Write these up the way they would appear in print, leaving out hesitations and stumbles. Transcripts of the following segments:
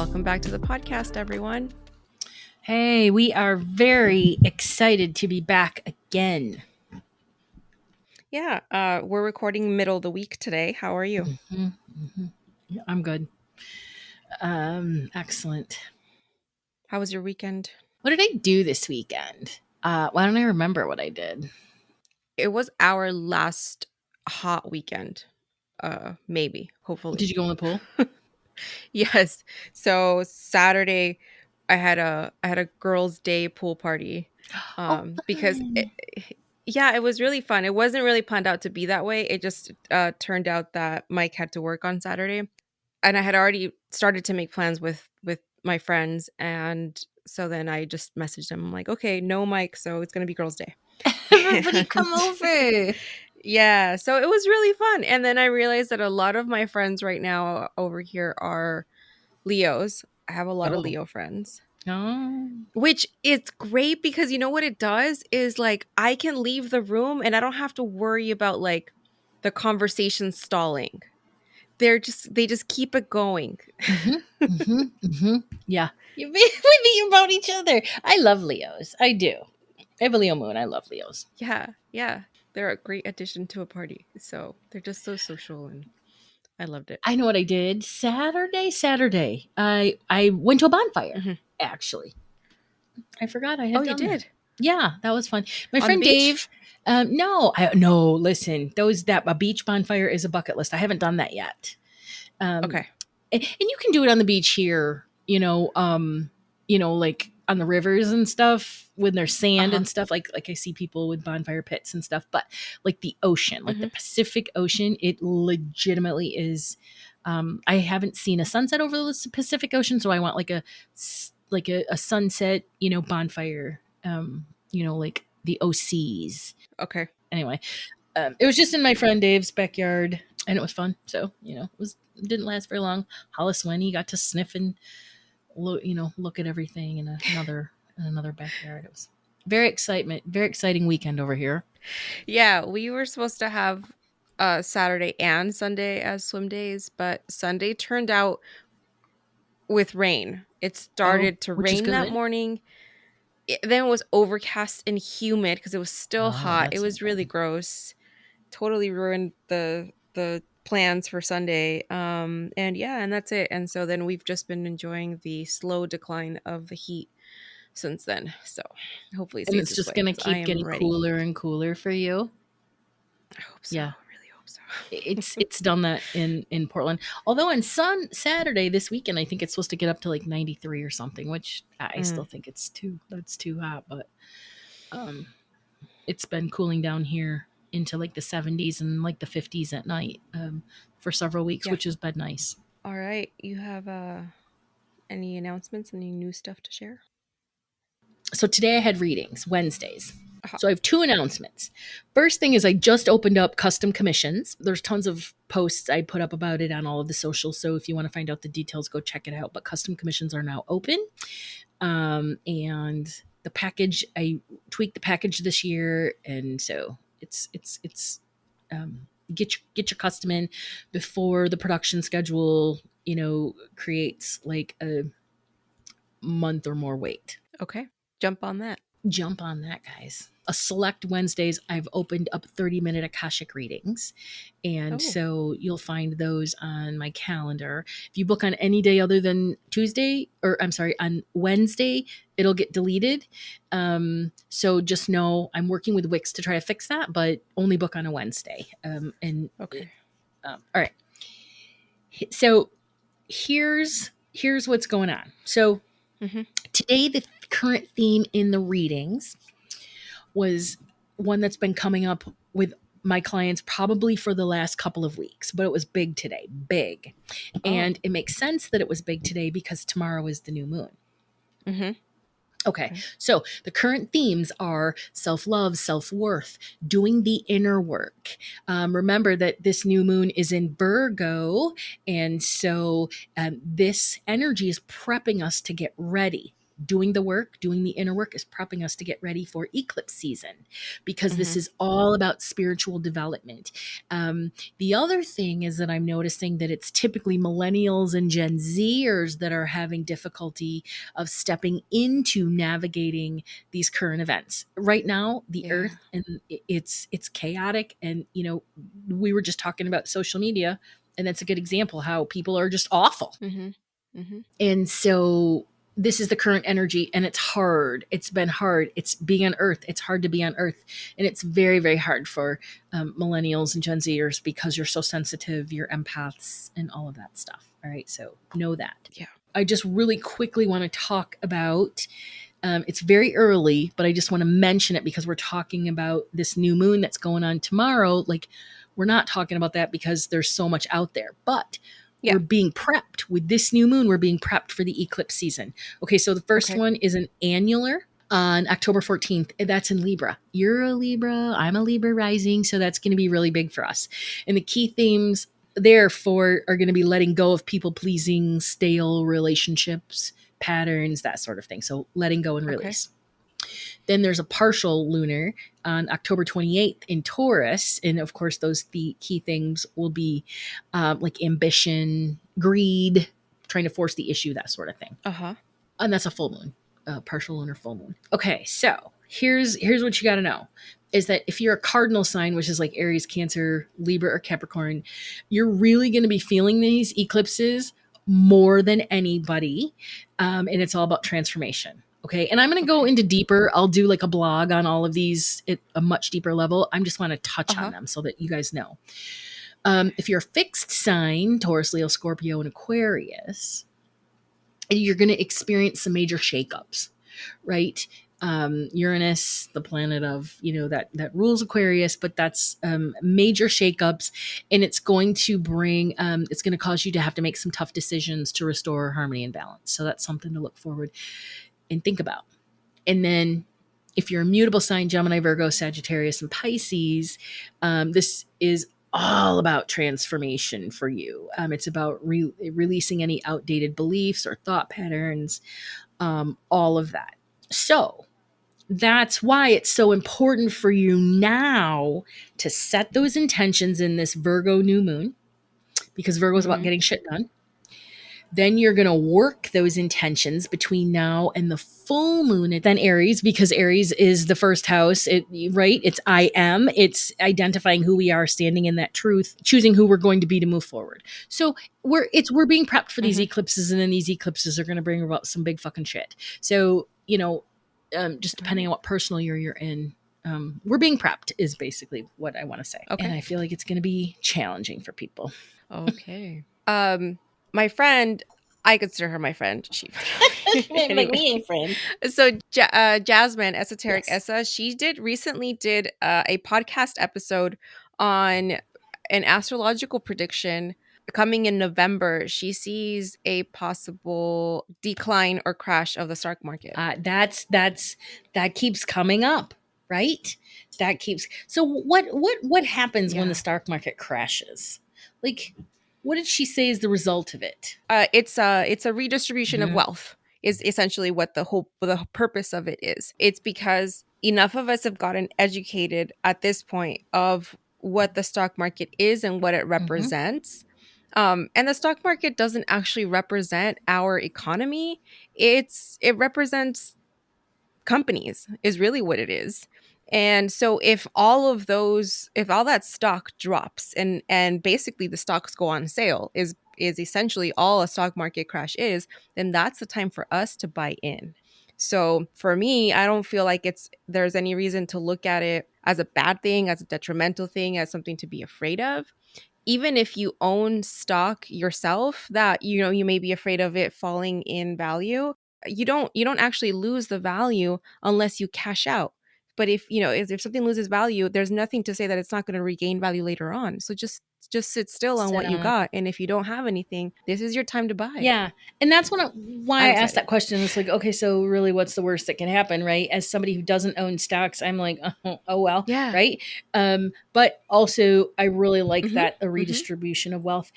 Welcome back to the podcast, everyone. Hey, we are very excited to be back again. Yeah, we're recording middle of the week today. How are you? Yeah, I'm good. Excellent. How was your weekend? What did I do this weekend? Why don't I remember what I did? It was our last hot weekend. Maybe, hopefully. Did you go in the pool? Yes. So Saturday, I had a girls' day pool party. Because Fun. yeah, it was really fun. It wasn't really planned out to be that way. It just turned out that Mike had to work on Saturday, and I had already started to make plans with my friends, and so then I just messaged him. I'm like, okay, no Mike, so it's gonna be girls' day. Everybody come And over. yeah, so it was really fun. And then I realized that a lot of my friends right now over here are Leos. I have a lot of Oh. Leo friends, Oh. which is great because you know what it does is like I can leave the room and I don't have to worry about like the conversation stalling. They just keep it going. Yeah. We be about each other. I love Leos. I do. I have a Leo moon. I love Leos. Yeah. They're a great addition to a party. So they're just so social and I loved it. I know what I did. Saturday. I went to a bonfire, Mhm. actually. I forgot I Oh, had you done that. did? Yeah, that was fun. My On the friend beach? Dave, no, listen, a beach bonfire is a bucket list. I haven't done that yet. Okay. And you can do it on the beach here, like on the rivers and stuff when there's sand Uh-huh. and stuff. Like I see people with bonfire pits and stuff, but like the ocean, like the Mhm. Pacific Ocean, it legitimately is. I haven't seen a sunset over the Pacific Ocean, so I want like a sunset, bonfire. Like the OCs. Okay. Anyway, it was just in my friend Dave's backyard, and it was fun. So it didn't last very long. Hollis Winnie got to sniff and look at everything in another backyard. It was very exciting weekend over here. Yeah, we were supposed to have Saturday and Sunday as swim days, but Sunday turned out with rain. It Oh, started to which is rain that good. morning. Then it was overcast and humid because it was still Oh, hot. It that's not was really fun. gross. Totally ruined the plans for Sunday. And yeah, and that's it. And so then we've just been enjoying the slow decline of the heat since then. So hopefully it And stays it's this just way gonna because I keep am getting ready. cooler and cooler for you. I hope so. Yeah. I really hope so. It's done that in Portland. Although on Saturday this weekend, I think it's supposed to get up to like 93 or something, which I still think that's too hot. But um, it's been cooling down here into like the 70s and like the 50s at night for several weeks, Yeah. which has been nice. All right. You have any announcements, any new stuff to share? So today I had readings, Wednesdays. Uh-huh. So I have two announcements. First thing is I just opened up custom commissions. There's tons of posts I put up about it on all of the socials. So if you want to find out the details, go check it out. But custom commissions are now open. And the package, I tweaked the package this year. And so it's get your custom in before the production schedule, creates like a month or more wait. Okay. Jump on that. Jump on that, guys. A select Wednesdays, I've opened up 30-minute Akashic readings. And Oh. so you'll find those on my calendar. If you book on any day other than on Wednesday, it'll get deleted. So just know I'm working with Wix to try to fix that, but only book on a Wednesday. Okay. All right. So here's what's going on. So Mm-hmm. today, the current theme in the readings was one that's been coming up with my clients probably for the last couple of weeks, but it was big today, big. And it makes sense that it was big today because tomorrow is the new moon. Mm-hmm. Okay, so the current themes are self-love, self-worth, doing the inner work. Remember that this new moon is in Virgo, and so this energy is prepping us to get ready. doing the work, doing the inner work is prepping us to get ready for eclipse season, because this Mhm. is all about spiritual development. The other thing is that I'm noticing that it's typically millennials and Gen Zers that are having difficulty of stepping into navigating these current events. Right now, the Yeah. earth, and it's chaotic, and we were just talking about social media, and that's a good example how people are just awful. Mhm. Mhm. And so this is the current energy, and it's hard. It's been hard. It's being on earth. It's hard to be on earth. And it's very, very hard for millennials and Gen Zers, because you're so sensitive, you're empaths, and all of that stuff. All right. So know that. Yeah. I just really quickly want to talk about, it's very early, but I just want to mention it because we're talking about this new moon that's going on tomorrow. Like, we're not talking about that because there's so much out there, but Yeah. we're being prepped with this new moon. We're being prepped for the eclipse season. Okay, so the first Okay. one is an annular on October 14th. That's in Libra. You're a Libra. I'm a Libra rising. So that's going to be really big for us. And the key themes therefore are going to be letting go of people pleasing, stale relationships, patterns, that sort of thing. So letting go and Okay. release. Then there's a partial lunar on October 28th in Taurus. And of course, the key things will be like ambition, greed, trying to force the issue, that sort of thing. Uh-huh. And that's a full moon, partial lunar full moon. Okay, so here's what you got to know is that if you're a cardinal sign, which is like Aries, Cancer, Libra, or Capricorn, you're really going to be feeling these eclipses more than anybody. And it's all about transformation. Okay. And I'm going to go Okay. into deeper. I'll do like a blog on all of these at a much deeper level. I just want to touch on Uh-huh. them so that you guys know. If you're a fixed sign, Taurus, Leo, Scorpio, and Aquarius, you're going to experience some major shakeups, right? Uranus, the planet of that rules Aquarius, but that's major shakeups, and it's going to bring it's going to cause you to have to make some tough decisions to restore harmony and balance. So that's something to look forward and think about. And then if you're a mutable sign, Gemini, Virgo, Sagittarius, and Pisces, this is all about transformation for you. It's about releasing any outdated beliefs or thought patterns, all of that. So that's why it's so important for you now to set those intentions in this Virgo new moon, because Virgo is about Mhm. getting shit done. Then you're going to work those intentions between now and the full moon. And then Aries, because Aries is the first house, right? It's I am. It's identifying who we are, standing in that truth, choosing who we're going to be to move forward. So we're being prepped for these Mhm. eclipses, and then these eclipses are going to bring about some big fucking shit. So just All depending right. on what personal year you're in, we're being prepped is basically what I want to say. And Okay. I feel like it's going to be challenging for people. Okay. My friend, I consider her my friend. She But anyway. we ain't friends. So Jasmine, Esoteric Yes. Essa, she recently did a podcast episode on an astrological prediction coming in November. She sees a possible decline or crash of the stock market. That keeps coming up, right? That keeps. So what happens when the Yeah. stock market crashes? Like, what did she say is the result of it? It's a redistribution of Mhm. wealth is essentially what the purpose of it is. It's because enough of us have gotten educated at this point of what the stock market is and what it Mhm. represents. And the stock market doesn't actually represent our economy. It represents companies is really what it is. And so if all that stock drops and basically the stocks go on sale is essentially all a stock market crash is, then that's the time for us to buy in. So for me, I don't feel like there's any reason to look at it as a bad thing, as a detrimental thing, as something to be afraid of. Even if you own stock yourself that you may be afraid of it falling in value, you don't actually lose the value unless you cash out. But if something loses value, there's nothing to say that it's not going to regain value later on. So just sit still on Sit what you on it. got, and if you don't have anything, this is your time to buy. Yeah. And that's why I'm I asked excited. that question. It's like, okay, so really what's the worst that can happen, right? As somebody who doesn't own stocks, I'm like, oh well, Yeah. right? But also I really like Mhm. that a Mhm. redistribution of wealth.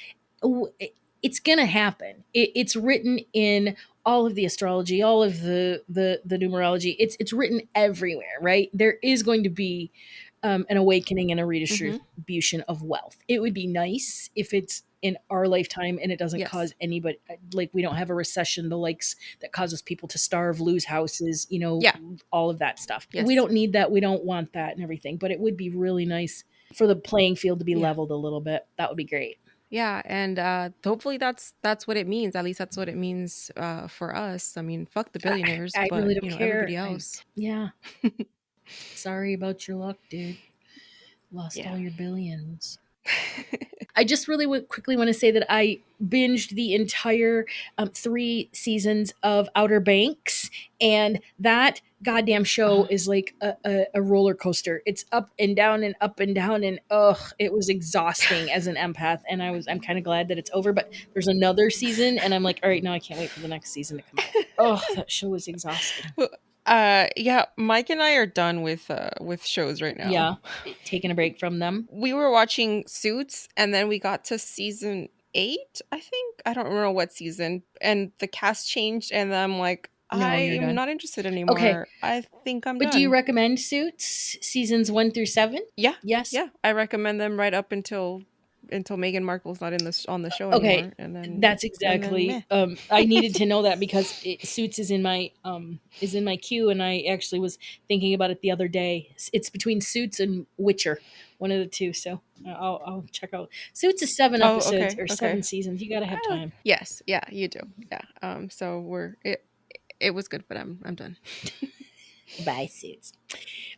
It's going to happen. It's written in all of the astrology, all of the numerology. It's written everywhere, right? There is going to be an awakening and a Mhm. redistribution of wealth. It would be nice if it's in our lifetime and it doesn't Yes. cause anybody, like, we don't have a recession the likes that causes people to starve, lose houses, Yeah. all of that stuff. We Yes. don't need that. We don't want that and everything. But it would be really nice for the playing field to be Yeah. leveled a little bit. That would be great. Yeah, and hopefully that's what it means. At least that's what it means for us. I mean, fuck the I, billionaires, I but really don't care. everybody else. Yeah. Sorry about your luck, dude. Lost Yeah. all your billions. I just really quickly want to say that I binged the entire 3 seasons of Outer Banks, and that goddamn show Uh, is like a roller coaster. It's up and down and up and down, and ugh, it was exhausting as an empath. And I'm kind of glad that it's over. But there's another season, and I'm like, all right, no, I can't wait for the next season to come out. Oh, that show was exhausting. Well, yeah, Mike and I are done with shows right now. Yeah, taking a break from them. We were watching Suits, and then we got to season 8, I think. I don't remember what season, and the cast changed, and I'm like, I No, you're am done. not interested Okay, anymore. I think I'm but do you done. recommend Suits seasons 1 through 7? Yeah, Yes. yeah, I recommend them right up until Meghan Markle's not in this on the show Okay, anymore, that's and then exactly. meh. I needed to know that because Suits is in my queue, and I actually was thinking about it the other day. It's between Suits and Witcher, one of the two. So I'll check out. Suits is 7 episodes Okay, or okay. 7 seasons. You gotta have time. Yes, yeah, you do. Yeah. So it was good, but I'm done. Bye, Suits.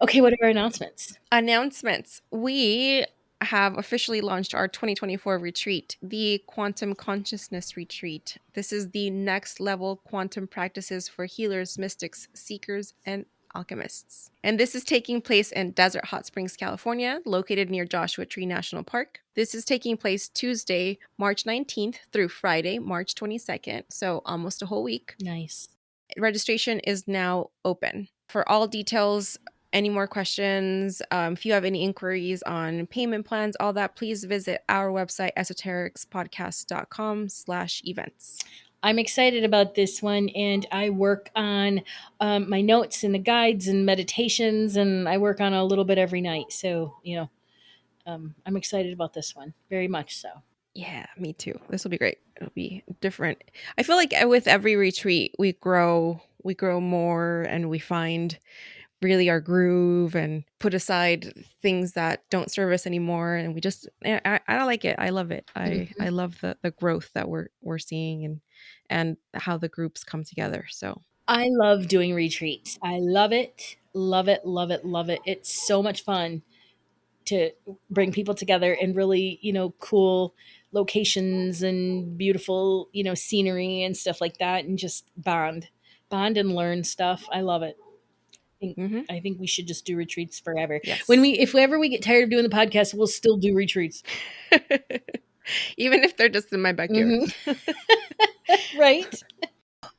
Okay, what are our announcements? Announcements. We have officially launched our 2024 retreat, the Quantum Consciousness Retreat. This is the next level quantum practices for healers, mystics, seekers, and alchemists. And this is taking place in Desert Hot Springs, California, located near Joshua Tree National Park. This is taking place Tuesday, March 19th through Friday, March 22nd, so almost a whole week. Nice. Registration is now open. For all details, any more questions, if you have any inquiries on payment plans, all that, please visit our website, esotericspodcast.com/events. I'm excited about this one, and I work on my notes and the guides and meditations, and I work on a little bit every night. So, I'm excited about this one, very much so. Yeah, me too. This will be great. It'll be different. I feel like with every retreat, we grow more, and we find really our groove and put aside things that don't serve us anymore, and we just I don't like it. I love it. I Mhm. love the growth that we're seeing, and how the groups come together. So I love doing retreats. I love it, love it, love it, love it. It's so much fun to bring people together in really, cool locations and beautiful, scenery and stuff like that, and just bond and learn stuff. I love it. think mhm. I think we should just do retreats forever. Yes. If ever we get tired of doing the podcast, we'll still do retreats. Even if they're just in my backyard. Hmm. Right? All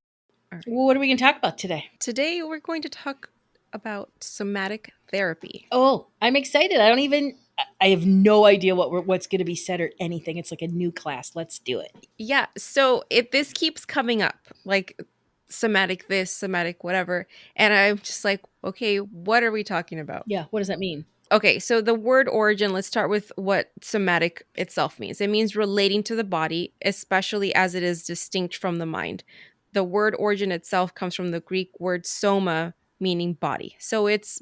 right. Well, what are we going to talk about today? Today we're going to talk about somatic therapy. Oh, I'm excited. I have no idea what's going to be said or anything. It's like a new class. Let's do it. Yeah, so this keeps coming up, like somatic this, somatic whatever, and I'm just like, okay, what are we talking about? Yeah. What does that mean? Okay, so the word origin, let's start with what somatic itself means. It means relating to the body, especially as it is distinct from the mind. The word origin itself comes from the Greek word soma, meaning body. So it's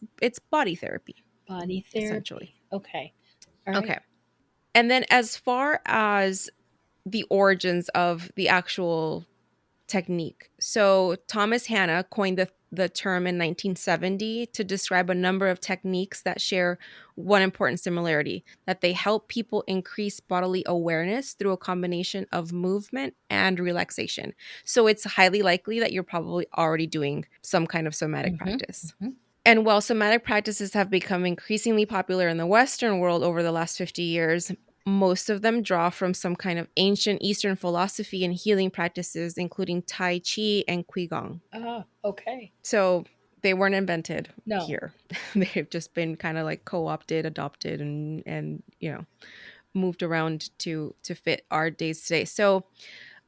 body therapy, Body essentially. therapy. Okay. All right. Okay. And then as far as the origins of the actual technique. So Thomas Hanna coined the term in 1970 to describe a number of techniques that share one important similarity, that they help people increase bodily awareness through a combination of movement and relaxation. So it's highly likely that you're probably already doing some kind of somatic Mm-hmm. practice. Mm-hmm. And while somatic practices have become increasingly popular in the Western world over the last 50 years, most of them draw from some kind of ancient Eastern philosophy and healing practices, including Tai Chi and Qigong. Ah, okay. So they weren't invented No. here. They've just been kind of like co-opted, adopted, and moved around to fit our days today. So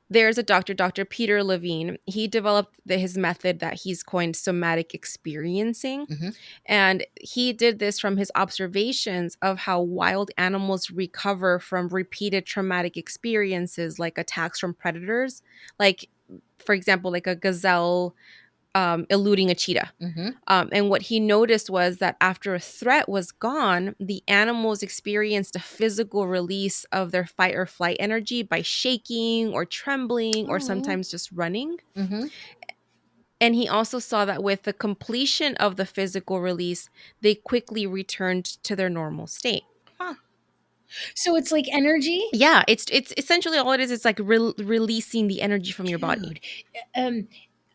there's a doctor, Dr. Peter Levine. He developed his method that he's coined somatic experiencing. Mm-hmm. And he did this from his observations of how wild animals recover from repeated traumatic experiences like attacks from predators. Like, for example, like a gazelle eluding a cheetah. Mm-hmm. And what he noticed was that after a threat was gone, the animals experienced a physical release of their fight or flight energy by shaking or trembling or Oh. sometimes just running. Mm-hmm. And he also saw that with the completion of the physical release, they quickly returned to their normal state. Huh. So it's like energy, Yeah, it's essentially all it is. It's like releasing the energy from your body. dude. Um,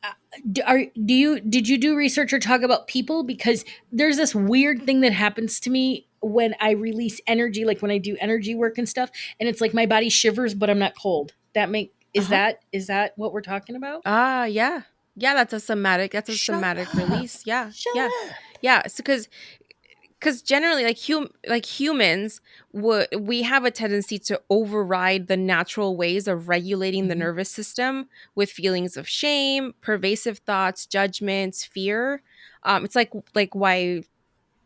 uh, did you do research or talk about people? Because there's this weird thing that happens to me when I release energy, like when I do energy work and stuff, and it's like my body shivers, but I'm not cold. That make Uh huh. is that what we're talking about? Ah, yeah, yeah. That's a somatic. That's a Shut somatic up! release. Yeah, Shut yeah, up! yeah. So because generally like humans would we have a tendency to override the natural ways of regulating the Mhm. nervous system with feelings of shame, pervasive thoughts, judgments, fear. It's like why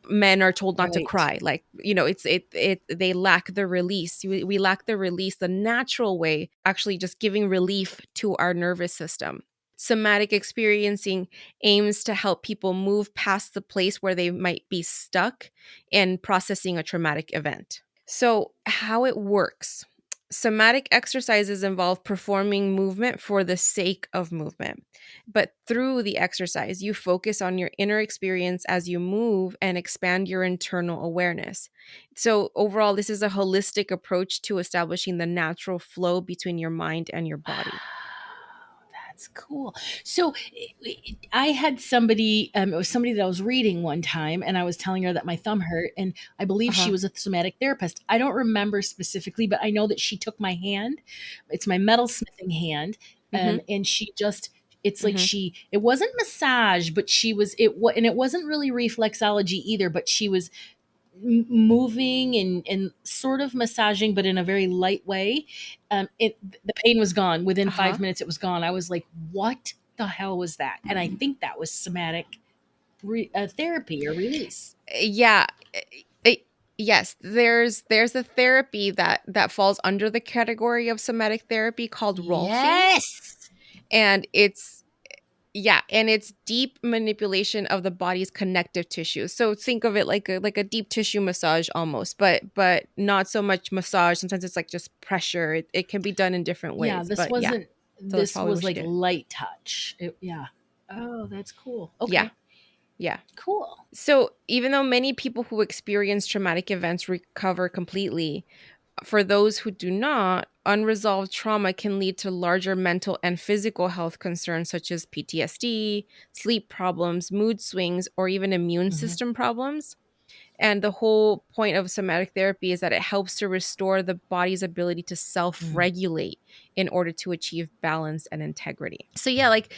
men are told not to Right. cry, like, it they lack the release. We lack the release, the natural way, actually just giving relief to our nervous system. Somatic experiencing aims to help people move past the place where they might be stuck in processing a traumatic event. So, how it works. Somatic exercises involve performing movement for the sake of movement. But through the exercise, you focus on your inner experience as you move and expand your internal awareness. So, overall, this is a holistic approach to establishing the natural flow between your mind and your body. That's cool. So I had somebody, it was somebody that I was reading one time, and I was telling her that my thumb hurt, and I believe she Uh-huh. was a somatic therapist. I don't remember specifically, but I know that she took my hand. It's my metalsmithing hand, Mhm. and she just. It's like Mhm. it wasn't massage, but she was, and it wasn't really reflexology either, but she was moving and sort of massaging, but in a very light way. The pain was gone within Uh-huh. 5 minutes. It was gone. I was like, "What the hell was that?" And I think that was somatic therapy or release. Yeah. it- yes, there's a therapy that falls under the category of somatic therapy called rolfing, Yes. and it's deep manipulation of the body's connective tissue. So think of it like a deep tissue massage almost, but not so much massage. Sometimes it's like just pressure. It can be done in different Yeah. ways, but yeah. So that's This probably was what she like did. light touch. Yeah. Oh, that's cool. Yeah, Okay. yeah. Cool. So even though many people who experience traumatic events recover completely, for those who do not, unresolved trauma can lead to larger mental and physical health concerns such as PTSD, sleep problems, mood swings, or even immune Hmm. system problems. And the whole point of somatic therapy is that it helps to restore the body's ability to self Mm. regulate in order to achieve balance and integrity. So, yeah, like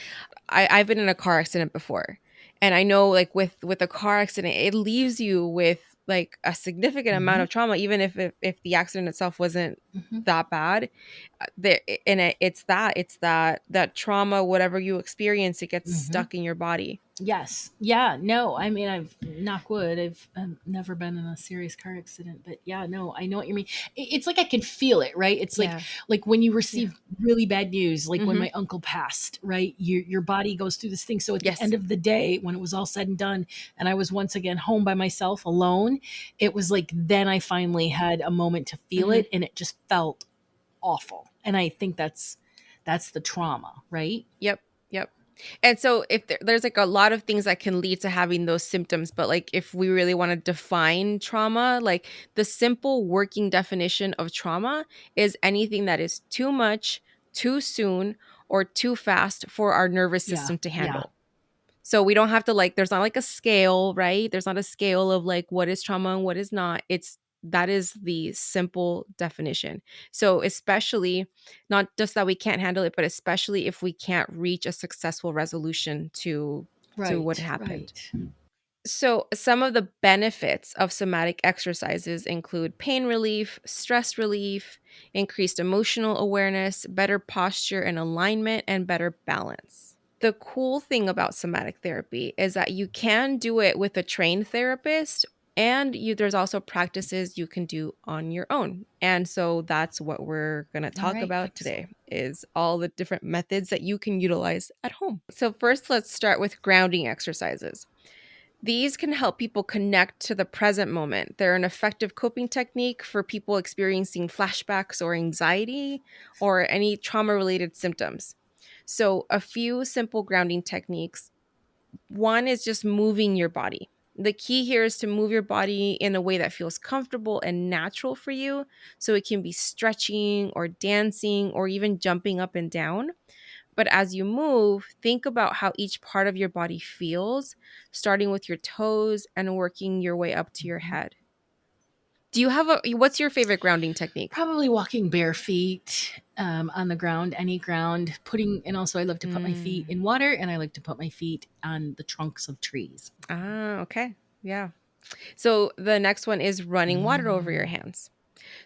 I've been in a car accident before. And I know, like, with a car accident, it leaves you with like a significant amount Hmm. of trauma, even if the accident itself wasn't Hmm. that bad. There and it's that trauma, whatever you experience, it gets Hmm. stuck in your body. Yes. Yeah. No, I mean, I've knock wood. I've never been in a serious car accident, but yeah, no, I know what you mean. It's like I can feel it, right? It's Yeah. like when you Yeah. receive really bad news, like when Mhm. my uncle passed, right? Your body goes through this thing. So at the Yes. end of the day, when it was all said and done, and I was once again home by myself alone, it was like then I finally had a moment to feel Mhm. it, and it just felt awful. And I think that's the trauma, right? Yep. Yep. And so if there's like a lot of things that can lead to having those symptoms, but like if we really want to define trauma, like the simple working definition of trauma is anything that is too much, too soon, or too fast for our nervous Yeah. system to Yeah. handle. So we don't have to, like, there's not like a scale, right? There's not a scale of like what is trauma and what is not. It's that is the simple definition. So especially not just that we can't handle it, but especially if we can't reach a successful resolution to what Right. happened. Right. So, some of the benefits of somatic exercises include pain relief, stress relief, increased emotional awareness, better posture and alignment, and better balance. The cool thing about somatic therapy is that you can do it with a trained therapist, and there's also practices you can do on your own. And so that's what we're going to All talk right, about today, excellent. is all the different methods that you can utilize at home. So first, let's start with grounding exercises. These can help people connect to the present moment. They're an effective coping technique for people experiencing flashbacks or anxiety or any trauma related symptoms. So, a few simple grounding techniques. One is just moving your body. The key here is to move your body in a way that feels comfortable and natural for you. So, it can be stretching or dancing or even jumping up and down. But as you move, think about how each part of your body feels, starting with your toes and working your way up to your Mhm. head. Do you have what's your favorite grounding technique? Probably walking bare feet on the ground, any ground. And also I love to put my feet Mm. in water, and I like to put my feet on the trunks of trees. Okay. Yeah. So the next one is running water over your Mm. hands.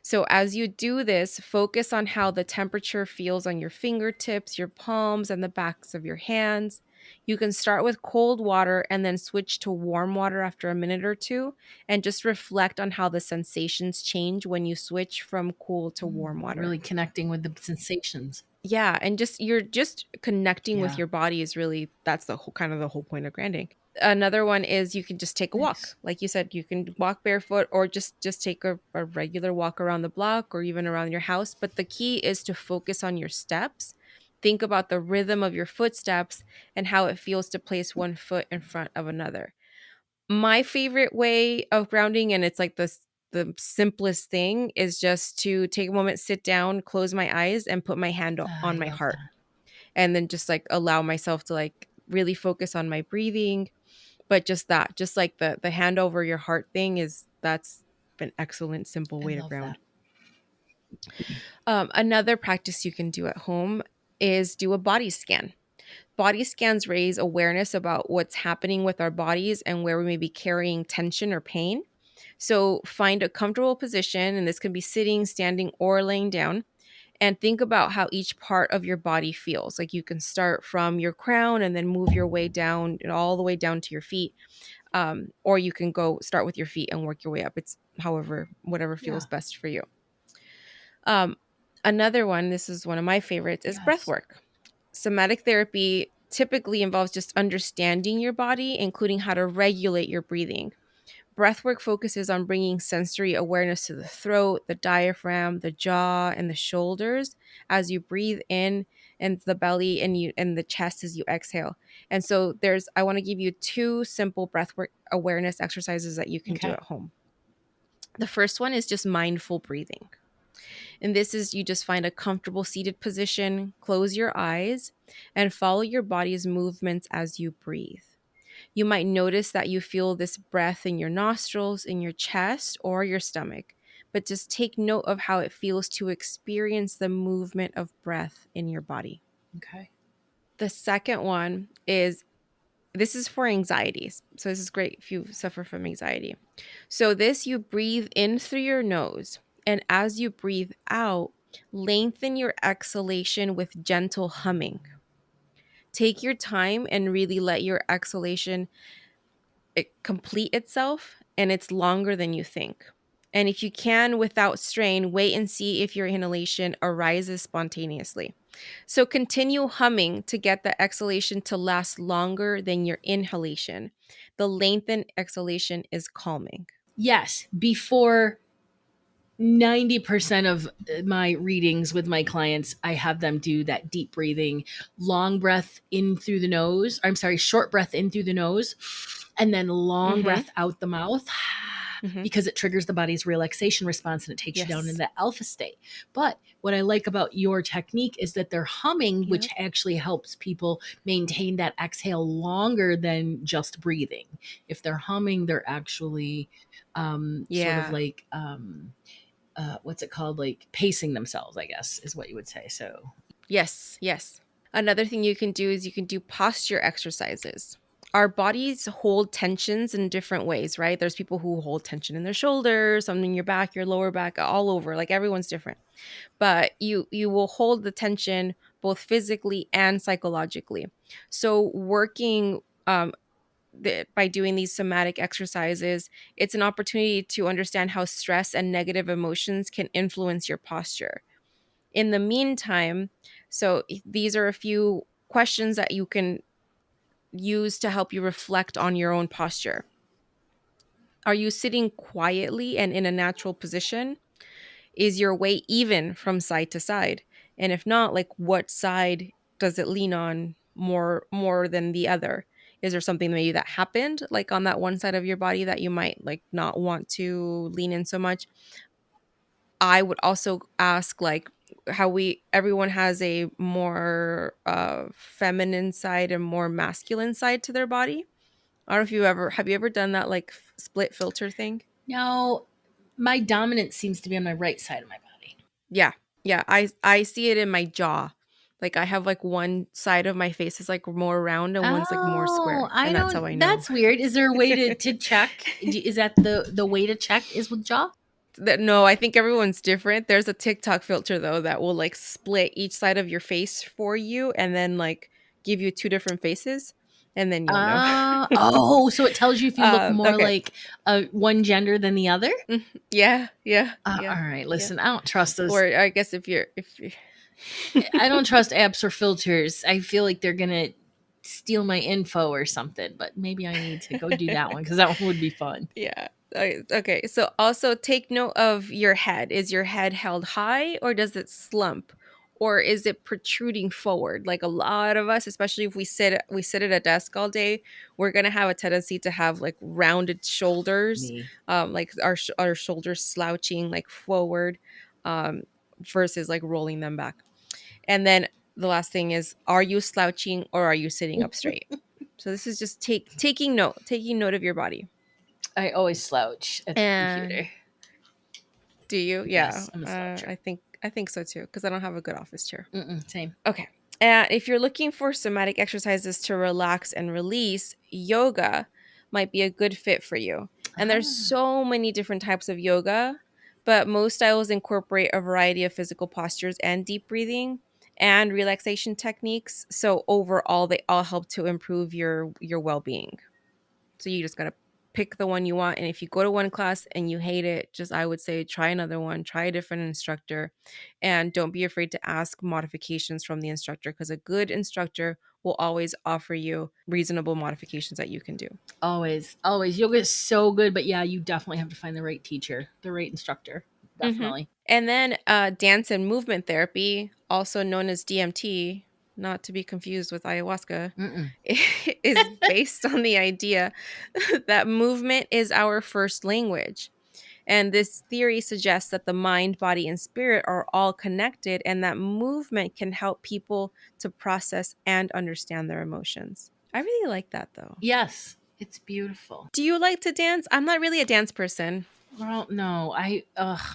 So, as you do this, focus on how the temperature feels on your fingertips, your palms, and the backs of your hands. You can start with cold water and then switch to warm water after a minute or two, and just reflect on how the sensations change when you switch from cool to warm water. Really connecting with the sensations. Yeah, and just you're just connecting with Yeah, your body is really that's the whole kind of the whole point of grounding. Another one is you can just take a walk. nice. Like you said, you can walk barefoot or just take a regular walk around the block or even around your house. But the key is to focus on your steps. Think about the rhythm of your footsteps and how it feels to place one foot in front of another. My favorite way of grounding, and it's like the simplest thing, is just to take a moment, sit down, close my eyes, and put my hand I on my love heart, that. and then just like allow myself to like really focus on my breathing. But just that, just like the hand over your heart thing is that's an excellent simple I way to love ground. that. Another practice you can do at home is do a body scan. Body scans raise awareness about what's happening with our bodies and where we may be carrying tension or pain. So find a comfortable position, and this can be sitting, standing, or laying down, and think about how each part of your body feels. Like you can start from your crown and then move your way down, all the way down to your feet. Or you can go start with your feet and work your way up. It's however, whatever Yeah. feels best for you. Um, Another one, this is one of my favorites, is breath Yes. work. Somatic therapy typically involves just understanding your body, including how to regulate your breathing. Breathwork focuses on bringing sensory awareness to the throat, the diaphragm, the jaw, and the shoulders as you breathe in, and the belly and the chest as you exhale. And so I want to give you two simple breathwork awareness exercises that you can do Okay. at home. The first one is just mindful breathing. And this is you just find a comfortable seated position, close your eyes, and follow your body's movements as you breathe. You might notice that you feel this breath in your nostrils, in your chest, or your stomach, but just take note of how it feels to experience the movement of breath in your body. Okay. The second one is this is for anxieties. So, this is great if you suffer from anxiety. So, this you breathe in through your nose, and as you breathe out, lengthen your exhalation with gentle humming. Take your time and really let your exhalation complete itself, and it's longer than you think. And if you can, without strain, wait and see if your inhalation arises spontaneously. So continue humming to get the exhalation to last longer than your inhalation. The lengthened exhalation is calming. Yes. Before 90% of my readings with my clients, I have them do that deep breathing, long breath in through the nose. I'm sorry, short breath in through the nose, and then long Mm-hmm. breath out the mouth Mm-hmm. because it triggers the body's relaxation response and it takes you down into Yes. the alpha state. But what I like about your technique is that they're humming, Yeah. which actually helps people maintain that exhale longer than just breathing. If they're humming, they're actually sort of Yeah. like, what's it called, like pacing themselves, I guess is what you would say. So Yes. Yes. Another thing you can do is you can do posture exercises. our bodies hold tensions in different ways, right? There's people who hold tension in their shoulders, some in your back, your lower back, all over. Like everyone's different. But you will hold the tension both physically and psychologically. So working by doing these somatic exercises, it's an opportunity to understand how stress and negative emotions can influence your posture. In the meantime, these are a few questions that you can use to help you reflect on your own posture. Are you sitting quietly and in a natural position? Is your weight even from side to side? And if not, like what side does it lean on more than the other? Is there something maybe that happened like on that one side of your body that you might like not want to lean in so much? I would also ask like how we everyone has a more feminine side and more masculine side to their body. I don't know if you ever done that like split filter thing? Now, my dominance seems to be on my right side of my body. Yeah. Yeah, I see it in my jaw. Like I have like one side of my face is like more round and one's like more Oh, square, I and that's how don't. I know. That's weird. Is there a way to check? Is that the way to check is with jaw? No, I think everyone's different. There's a TikTok filter though that will like split each side of your face for you and then like give you two different faces and then you'll know. Oh, so it tells you if you look more Okay. like one gender than the other? Yeah, yeah, yeah, All right, yeah. listen, I don't trust those. Or I guess if you I don't trust apps or filters. I feel like they're gonna steal my info or something. But maybe I need to go do that one because that one would be fun. Yeah. Okay. So also take note of your head. Is your head held high or does it slump? Or is it protruding forward? Like a lot of us, especially if we sit at a desk all day, we're gonna have a tendency to have like rounded shoulders, Me. like our shoulders slouching like forward, um, versus like rolling them back. And then the last thing is, are you slouching or are you sitting up straight? So this is just taking note of your body. I always slouch at the And computer. do you? Yeah. Yes, I'm a sloucher. I think so too because I don't have a good office chair. Same. Okay. And if you're looking for somatic exercises to relax and release, yoga might be a good fit for you. And there's Ah, so many different types of yoga, but most styles incorporate a variety of physical postures and deep breathing and relaxation techniques. So overall, they all help to improve your well-being. So you just got to pick the one you want. And if you go to one class and you hate it, just I would say try another one, try a different instructor, and don't be afraid to ask modifications from the instructor because a good instructor will always offer you reasonable modifications that you can do. always, always. Yoga is so good, but yeah, you definitely have to find the right teacher, the right instructor. Hmm. Definitely. And then dance and movement therapy, also known as DMT, not to be confused with ayahuasca, Mm-mm. is based on the idea that movement is our first language. And this theory suggests that the mind, body, and spirit are all connected and that movement can help people to process and understand their emotions. I really like that though. Yes, it's beautiful. Do you like to dance? I'm not really a dance person. Well, no,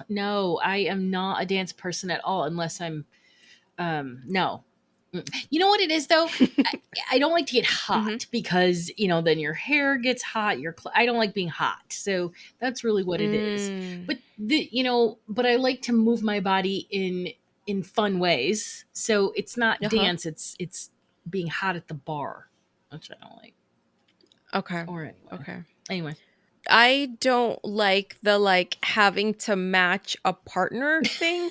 no, I am not a dance person at all unless I'm no. You know what it is though? I, I don't like to get Hmm. hot because then your hair gets hot. I don't like being hot, so that's really what it is. Mm. But I like to move my body in fun ways. So it's not Uh-huh. dance. It's being hot at the bar, which I don't like. Okay. Or anyway, Okay. anyway, I don't like the like having to match a partner thing.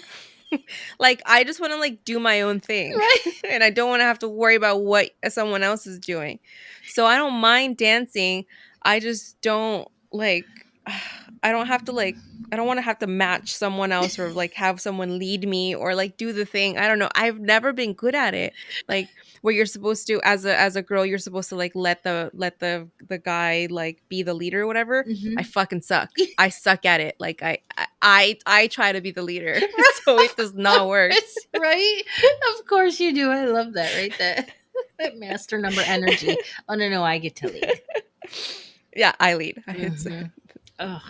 Like I just want to like do my own thing right? and I don't want to have to worry about what someone else is doing. So I don't mind dancing. I just don't like I don't have to like I don't want to have to match someone else or like have someone lead me or like do the thing. I don't know. I've never been good at it. Like where you're supposed to as a girl you're supposed to like let the guy like be the leader or whatever. I Hmm. fucking suck. I suck at it. Like I try to be the leader, so it does not work. Right? Of course you do. I love that right there. That master number energy. Oh no, I get to lead. Yeah, I lead. It's Hmm. Oh,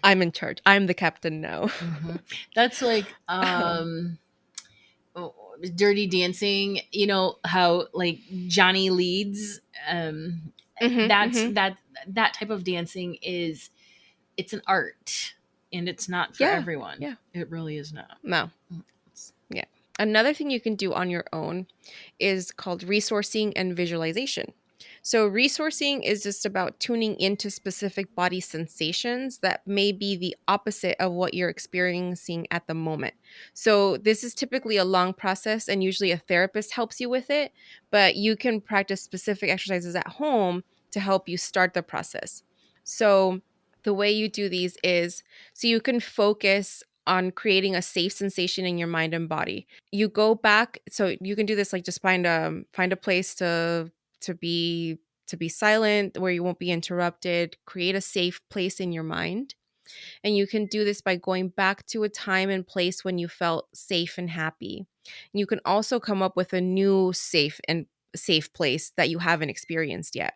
I'm in charge. I'm the captain now. that's like oh, Dirty Dancing. You know how like Johnny leads, Mhm. that's Mhm. that type of dancing is, it's an art, and it's not for Yeah. everyone. Yeah. It really is not. No. It's- Yeah. Another thing you can do on your own is called resourcing and visualization. So, resourcing is just about tuning into specific body sensations that may be the opposite of what you're experiencing at the moment. So, this is typically a long process, and usually a therapist helps you with it, but you can practice specific exercises at home to help you start the process. So, the way you do these is so you can focus on creating a safe sensation in your mind and body. You go back, so you can do this like just find a place to be silent where you won't be interrupted. Create a safe place in your mind. And you can do this by going back to a time and place when you felt safe and happy. You can also come up with a new safe place that you haven't experienced yet.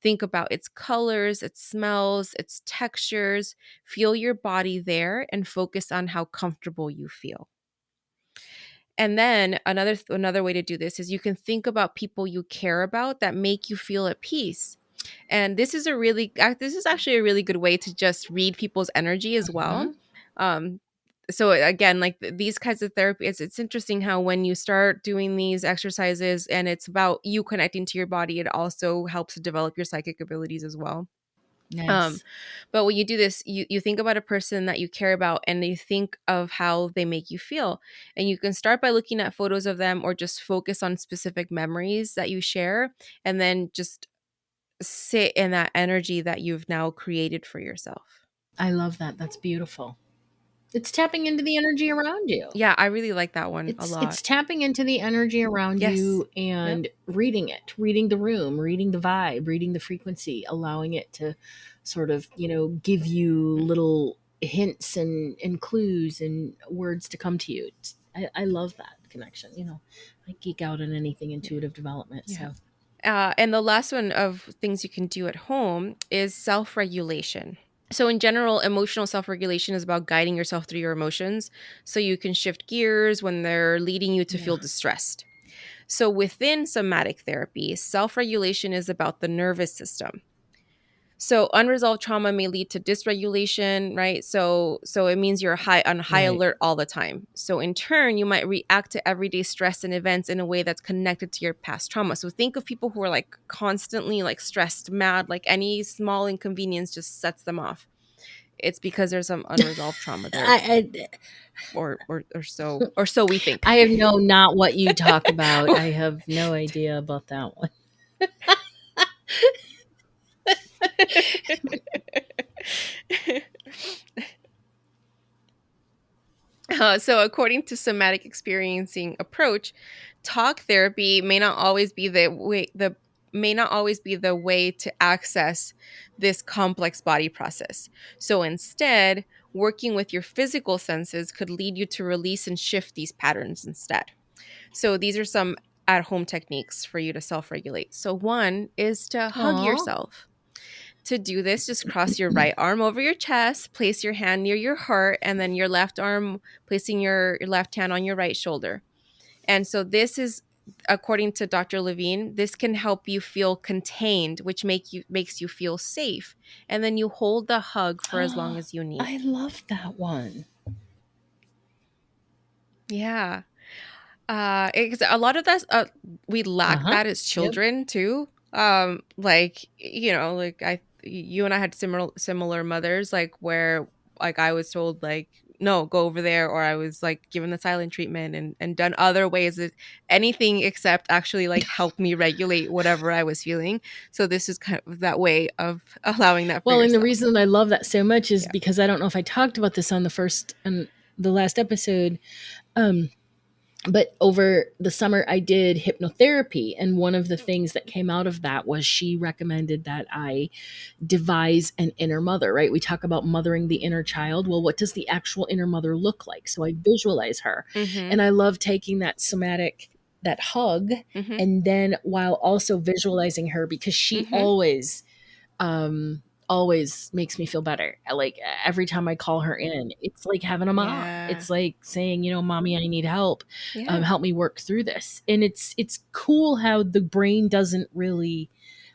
Think about its colors, its smells, its textures. Feel your body there and focus on how comfortable you feel. And then another way to do this is you can think about people you care about that make you feel at peace. And this is actually a really good way to just read people's energy as well. Mhm. So again, like these kinds of therapy, it's interesting how when you start doing these exercises and it's about you connecting to your body, it also helps to develop your psychic abilities as well. Um, Nice. but when you do this, you think about a person that you care about and you think of how they make you feel. And you can start by looking at photos of them or just focus on specific memories that you share and then just sit in that energy that you've now created for yourself. I love that. That's beautiful. It's tapping into the energy around you. Yeah, I really like that one a lot. It's tapping into the energy around Yes. you Yep. and reading it, reading the room, reading the vibe, reading the frequency, allowing it to sort of, give you little hints and clues and words to come to you. I love that connection. I geek out on anything Yeah. intuitive development. Yeah. So, And the last one of things you can do at home is self regulation. So, in general, emotional self regulation is about guiding yourself through your emotions so you can shift gears when they're leading you to yeah. feel distressed. So, within somatic therapy, self regulation is about the nervous system. So unresolved trauma may lead to dysregulation, right? So it means you're high Right. alert all the time. So in turn, you might react to everyday stress and events in a way that's connected to your past trauma. So think of people who are like constantly like stressed, mad, like any small inconvenience just sets them off. It's because there's some unresolved trauma there, I, or so we think. I have no, not what you talk about. I have no idea about that one. So, according to somatic experiencing approach, talk therapy may not always be the way to access this complex body process. So instead, working with your physical senses could lead you to release and shift these patterns instead. So these are some at-home techniques for you to self-regulate. So one is to hug Aw. yourself. To do this, just cross your right arm over your chest, place your hand near your heart, and then your left arm placing your left hand on your right shoulder. And so this is according to Dr. Levine, this can help you feel contained, which makes you feel safe. And then you hold the hug for as long as you need. I love that one. Yeah. A lot of that we lack Uh-huh. that as Yep. children too. Like like you and I had similar mothers, like where like I was told like no, go over there, or I was like given the silent treatment and done other ways that anything except actually like help me regulate whatever I was feeling. So this is kind of that way of allowing that for Well, and the yourself. reason I love that so much is Yeah. because I don't know if I talked about this on the first and the last episode. Um, but over the summer I did hypnotherapy, and one of the things that came out of that was she recommended that I devise an inner mother, right? We talk about mothering the inner child. Well, what does the actual inner mother look like? So I visualize her. Mhm. And I love taking that somatic, that hug, Mhm. and then while also visualizing her, because she Mhm. always makes me feel better. Like every time I call her in, it's like having a mom. Yeah. It's like saying, mommy, I need help. Yeah. Help me work through this. And it's cool how the brain doesn't really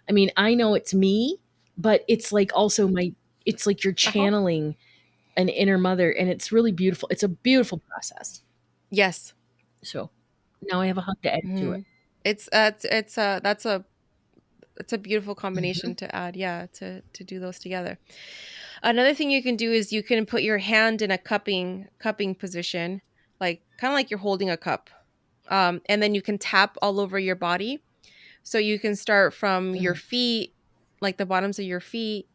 I mean, I know it's me, but it's like also it's like you're Uh-huh. channeling an inner mother, and it's really beautiful. It's a beautiful process. Yes. So now I have a hug to add to it. Mhm. It's it's a beautiful Hmm. combination to add, yeah, to do those together. Another thing you can do is you can put your hand in a cupping position, like kind of like you're holding a cup. And then you can tap all over your body. So you can start from your Mm. feet, like the bottoms of your feet.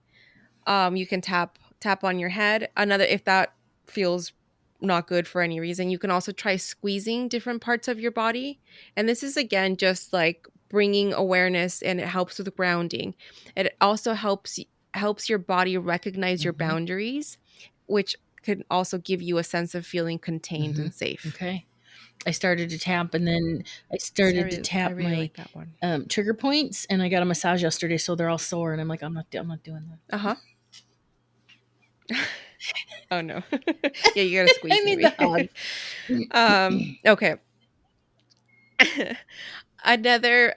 You can tap on your head. Another, if that feels not good for any reason, you can also try squeezing different parts of your body. And this is again just like bringing awareness, and it helps with grounding. It also helps your body recognize your Mhm. boundaries, which can also give you a sense of feeling contained and Mhm. safe. Okay. I started to tap, and then I So started to I tap really my like that one. trigger points, and I got a massage yesterday, so they're all sore, and I'm like, I'm not doing Uh that. huh. Oh no. Yeah, you gotta I squeeze need the maybe. hug. Okay. Another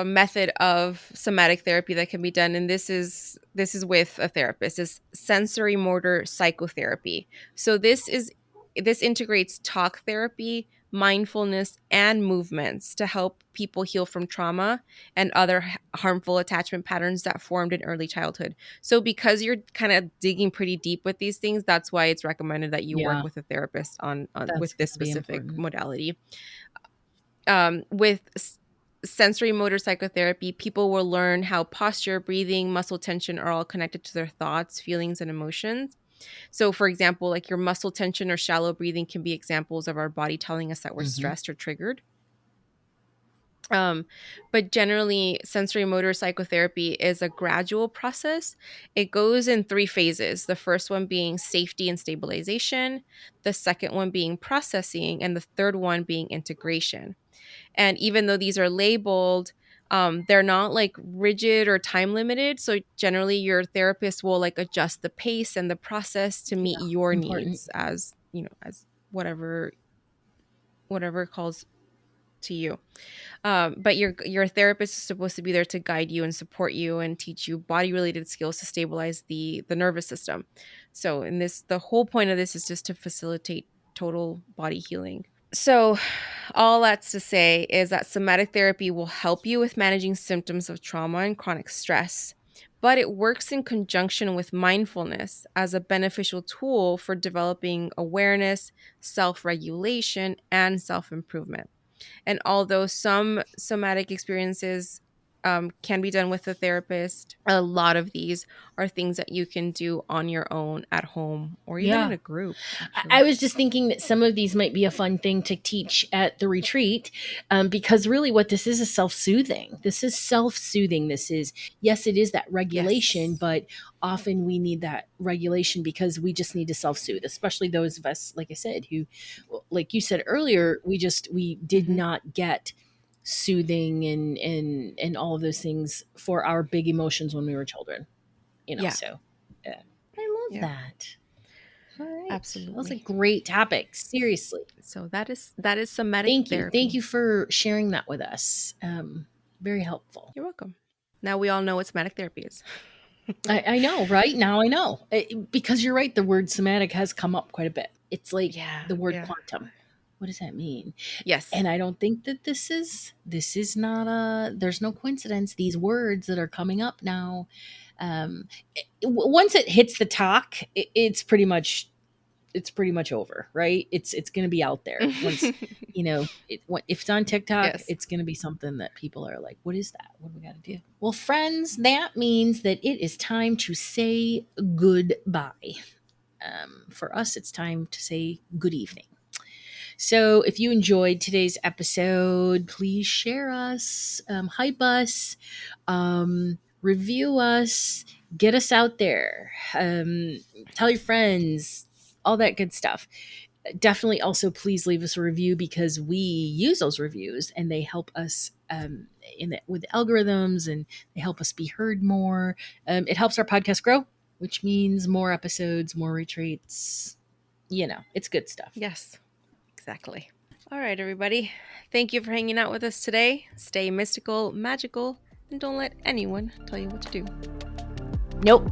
method of somatic therapy that can be done, and this is with a therapist, is sensory motor psychotherapy. So this integrates talk therapy, mindfulness, and movements to help people heal from trauma and other harmful attachment patterns that formed in early childhood. So because you're kind of digging pretty deep with these things, that's why it's recommended that you work Yeah, with a therapist on that's with this gonna be specific important. modality. With sensory motor psychotherapy, people will learn how posture, breathing, muscle tension are all connected to their thoughts, feelings, and emotions. So, for example, like your muscle tension or shallow breathing can be examples of our body telling us that we're Mhm. stressed or triggered. Um, but generally, sensory motor psychotherapy is a gradual process. It goes in three phases. The first one being safety and stabilization, the second one being processing, and the third one being integration. And even though these are labeled, they're not like rigid or time limited. So generally, your therapist will like adjust the pace and the process to meet Yeah, your important. needs, as you know, as whatever calls to you. But your therapist is supposed to be there to guide you and support you and teach you body related skills to stabilize the nervous system. So in this, the whole point of this is just to facilitate total body healing. So, all that's to say is that somatic therapy will help you with managing symptoms of trauma and chronic stress, but it works in conjunction with mindfulness as a beneficial tool for developing awareness, self regulation, and self improvement. And although some somatic experiences can be done with a therapist, a lot of these are things that you can do on your own at home or even in Yeah. a group, I actually. was just thinking that some of these might be a fun thing to teach at the retreat, because really what this is self-soothing. This is self-soothing. This is, yes, it is that regulation, Yes. but often we need that regulation because we just need to self-soothe, especially those of us, like I said, who, like you said earlier, we did Hmm. not get soothing and all of those things for our big emotions when we were children, Yeah. so I love Yeah. that. All right. That was a Absolutely. great topic. Seriously. So that is somatic Thank you. Thank therapy. you for sharing that with us. Very helpful. You're welcome. Now we all know what somatic therapy is. I know, right? Now I know. Because you're right, the word somatic has come up quite a bit. It's like Yeah. the word Yeah. quantum. What does that mean? Yes. And I don't think that this is not a there's no coincidence. These words that are coming up now, once it hits the talk, it's pretty much over, right? It's going to be out there once, if it's on TikTok, Yes. it's going to be something that people are like, "What is that? What do we got to do?" Well, friends, that means that it is time to say goodbye. For us, it's time to say good evening. So, if you enjoyed today's episode, please share us, hype us, review us, get us out there, tell your friends, all that good stuff. Definitely also please leave us a review because we use those reviews and they help us with algorithms, and they help us be heard more. It helps our podcast grow, which means more episodes, more retreats. It's good stuff. Yes. Exactly. All right, everybody. Thank you for hanging out with us today. Stay mystical, magical, and don't let anyone tell you what to do. Nope.